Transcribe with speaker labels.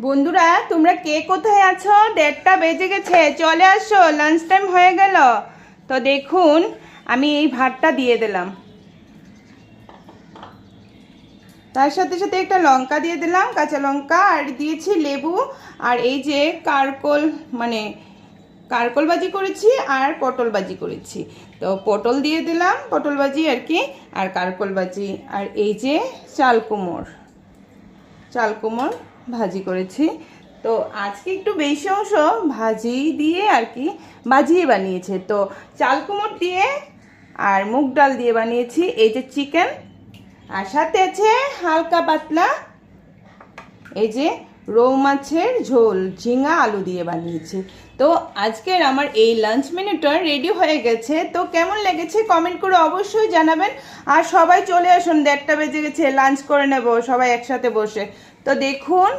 Speaker 1: বন্ধুরা তোমরা কে কোথায় আছো? 1:30টা বেজে গেছে, চলে আসো, লাঞ্চ টাইম হয়ে গেল। তো দেখুন আমি এই ভাতটা দিয়ে দিলাম, তার সাথে সাথে একটা লঙ্কা দিয়ে দিলাম, কাঁচা লঙ্কা, আর দিয়েছি লেবু। আর এই যে কারকল ভাজি করেছি আর পটল ভাজি করেছি। তো পটল দিয়ে দিলাম, পটল ভাজি আর কি, আর কারকল ভাজি। আর এই যে চাল কুমড় ভাজি করেছি। তো আজকে একটু বেশি অংশ ভাজি দিয়ে আর কি ভাজিয়ে বানিয়েছে। তো চাল কুমড় দিয়ে আর মুগ ডাল দিয়ে বানিয়েছি এই যে চিকেন, আর সাথে আছে হালকা পাতলা এই যে রৌ মাছের ঝোল, ঝিঙা আলু দিয়ে বানিয়েছি। তো আজকের আমার এই লাঞ্চ মেনুটা রেডি হয়ে গেছে। তো কেমন লেগেছে কমেন্ট করে অবশ্যই জানাবেন। আর সবাই চলে আসুন, 1:30টা বেজে গেছে, লাঞ্চ করে নেব সবাই একসাথে বসে। তো দেখুন